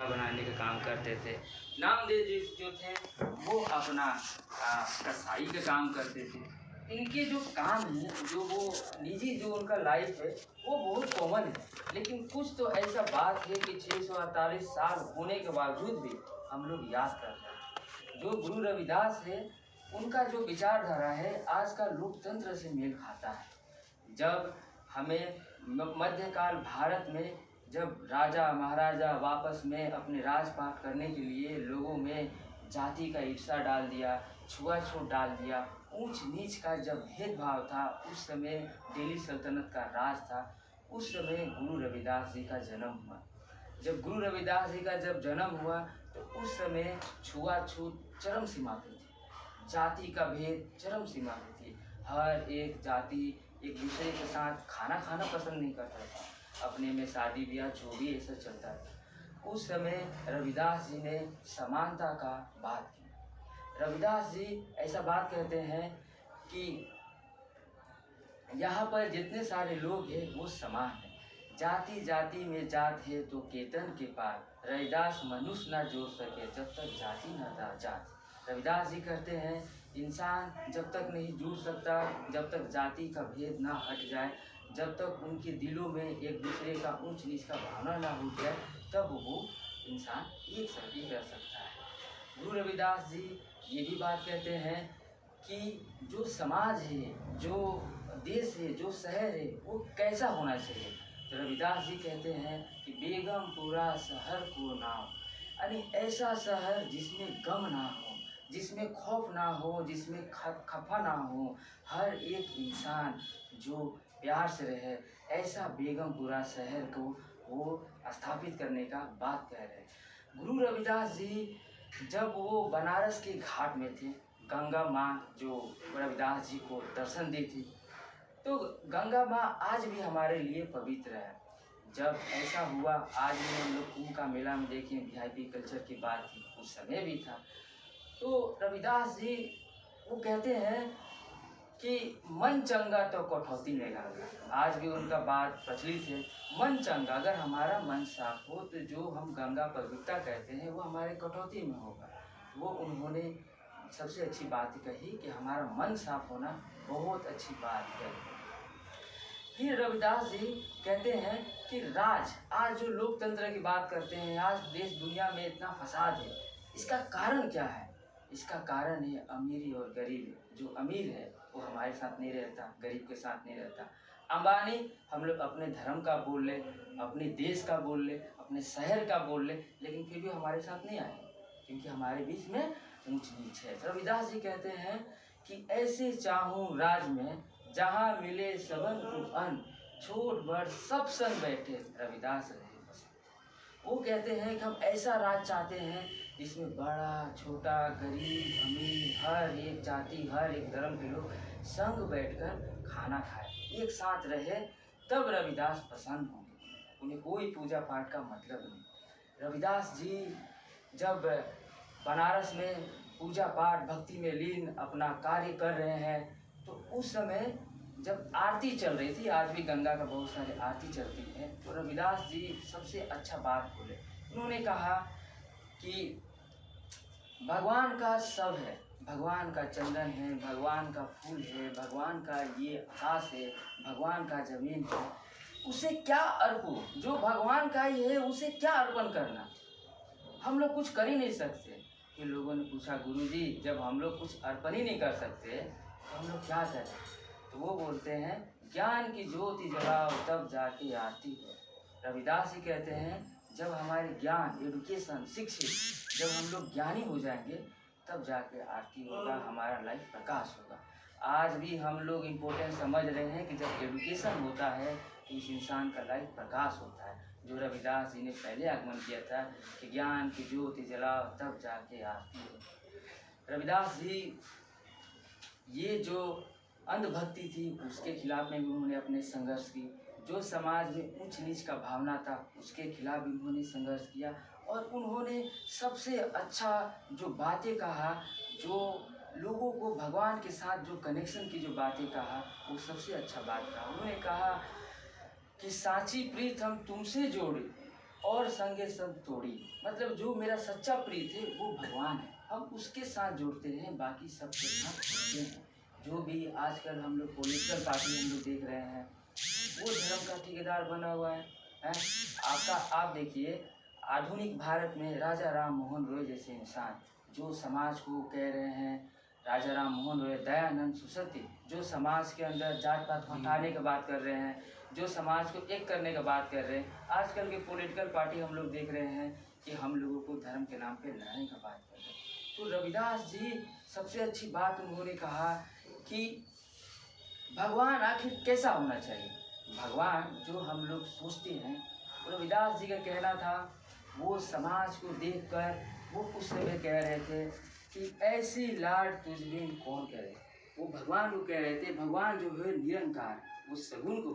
बनाने का काम करते थे। नामदेव जी जो थे वो अपना कसाई का काम करते थे। इनके जो काम है, जो वो निजी जो उनका लाइफ है वो बहुत कॉमन है, लेकिन कुछ तो ऐसा बात है कि 648 साल होने के बावजूद भी हम लोग याद कर रहे हैं। जो गुरु रविदास है उनका जो विचारधारा है आज का लोकतंत्र से मेल खाता है। जब हमें मध्यकाल भारत में जब राजा महाराजा वापस में अपने राजपाट करने के लिए लोगों में जाति का ईर्ष्या डाल दिया, छुआछूत डाल दिया, ऊंच नीच का जब भेदभाव था, उस समय दिल्ली सल्तनत का राज था, उस समय गुरु रविदास जी का जन्म हुआ। जब गुरु रविदास जी का जब जन्म हुआ तो उस समय छुआछूत चरम सीमा पे थी, जाति का भेद चरम सीमा पे थी। हर एक जाति एक दूसरे के साथ खाना खाना पसंद नहीं करता था, अपने में शादी ब्याह जो भी ऐसा चलता था। उस समय रविदास जी ने समानता का बात की। रविदास जी ऐसा बात कहते हैं कि यहाँ पर जितने सारे लोग हैं वो समान हैं, जाति जाति में जात है तो केतन के पार, रविदास मनुष्य न जोड़ सके जब तक जाति न जात। रविदास जी कहते हैं इंसान जब तक नहीं जुड़ सकता, जब तक जाति का भेद ना हट जाए, जब तक उनके दिलों में एक दूसरे का ऊंच नीच का भावना ना उठ जाए, तब वो इंसान एक साथ ही रह सकता है। गुरु रविदास जी ये भी बात कहते हैं कि जो समाज है, जो देश है, जो शहर है वो कैसा होना चाहिए। तो रविदास जी कहते हैं कि बेगमपुरा शहर को नाम, यानी ऐसा शहर जिसमें गम ना हो, जिसमें खौफ ना हो, जिसमें खफा ना हो, हर एक इंसान जो प्यार से रहे, ऐसा बेगमपुरा शहर को वो स्थापित करने का बात कह रहे हैं। गुरु रविदास जी जब वो बनारस के घाट में थे, गंगा माँ जो रविदास जी को दर्शन दी थी, तो गंगा माँ आज भी हमारे लिए पवित्र है। जब ऐसा हुआ, आज भी हम लोग कुंभ का मेला में देखें, वीआईपी कल्चर की बात थी, उस समय भी था। तो रविदास जी वो कहते हैं कि मन चंगा तो कठौती में गंगा। आज भी उनका बात प्रचलित है, मन चंगा, अगर हमारा मन साफ हो तो जो हम गंगा पवित्रता कहते हैं वो हमारे कटौती में होगा। वो उन्होंने सबसे अच्छी बात कही कि हमारा मन साफ होना बहुत अच्छी बात है। फिर रविदास जी कहते हैं कि आज जो लोकतंत्र की बात करते हैं, आज देश दुनिया में इतना फसाद है, इसका कारण क्या है? इसका कारण है अमीरी और गरीब। जो अमीर है वो हमारे साथ नहीं रहता, गरीब के साथ नहीं रहता। अंबानी हम लोग अपने धर्म का बोल ले, अपने देश का बोल ले, अपने शहर का बोल ले, लेकिन फिर भी हमारे साथ नहीं आए, क्योंकि हमारे बीच में ऊंच नीच है। रविदास जी कहते हैं कि ऐसे चाहूँ राज में जहाँ मिले सबन को अन्न, छोट बड़ सब संग बैठे रविदास रहे बस। वो कहते हैं कि हम ऐसा राज चाहते हैं जिसमें बड़ा छोटा गरीब अमीर हर एक जाति हर एक धर्म के लोग संग बैठकर खाना खाए, एक साथ रहे, तब रविदास प्रसन्न होंगे। उन्हें कोई पूजा पाठ का मतलब नहीं। रविदास जी जब बनारस में पूजा पाठ भक्ति में लीन अपना कार्य कर रहे हैं, तो उस समय जब आरती चल रही थी, आज भी गंगा का बहुत सारे आरती चलती है, तो रविदास जी सबसे अच्छा बात बोले। उन्होंने कहा कि भगवान का सब है, भगवान का चंदन है, भगवान का फूल है, भगवान का ये आकाश है, भगवान का जमीन है, उसे क्या अर्पो, जो भगवान का ही है उसे क्या अर्पण करना, हम लोग कुछ कर ही नहीं सकते। फिर लोगों ने पूछा गुरुजी जब हम लोग कुछ अर्पण ही नहीं कर सकते तो हम लोग क्या करें? तो वो बोलते हैं ज्ञान की ज्योति जलाओ तब जाके आरती हो। रविदास जी कहते हैं जब हमारे ज्ञान एडुकेशन शिक्षित जब हम लोग ज्ञानी हो जाएंगे तब जाके आरती होगा, हमारा लाइफ प्रकाश होगा। आज भी हम लोग इम्पोर्टेंट समझ रहे हैं कि जब एडुकेशन होता है तो इस इंसान का लाइफ प्रकाश होता है, जो रविदास जी ने पहले आगमन किया था कि ज्ञान की ज्योति जलाओ तब जाके आरती हो। रविदास जी ये जो अंधभक्ति थी उसके खिलाफ में भी उन्होंने अपने संघर्ष की, जो समाज में ऊंच नीच का भावना था उसके खिलाफ भी उन्होंने संघर्ष किया, और उन्होंने सबसे अच्छा जो बातें कहा, जो लोगों को भगवान के साथ जो कनेक्शन की जो बातें कहा, वो सबसे अच्छा बात कहा। उन्होंने कहा कि साची प्रीत हम तुमसे जोड़े, और संगे संग तोड़ी। मतलब जो मेरा सच्चा प्रिय थे वो भगवान है, हम उसके साथ जुड़ते हैं, बाकी सब के साथ जुड़ते हैं। जो भी आजकल हम लोग पॉलिटिकल पार्टी हम लोग देख रहे हैं, वो धर्म का ठेकेदार बना हुआ है। आप देखिए, आधुनिक भारत में राजा राम मोहन रॉय जैसे इंसान जो समाज को कह रहे हैं, राजा राम मोहन रॉय, दयानंद सरस्वती, जो समाज के अंदर जात पात हटाने की बात कर रहे हैं, जो समाज को एक करने की बात कर रहे हैं। आजकल के पॉलिटिकल पार्टी हम लोग देख रहे हैं कि हम लोगों को धर्म के नाम पे लड़ने की बात कर रहे हैं। तो रविदास जी सबसे अच्छी बात उन्होंने कहा कि भगवान आखिर कैसा होना चाहिए। भगवान जो हम लोग सोचते हैं, रविदास जी का कहना था, वो समाज को देखकर वो उस समय कह रहे थे कि ऐसी लाड तुझ बिन कौन करे। वो भगवान को कह रहे थे, भगवान जो है निरंकार, वो सगुण को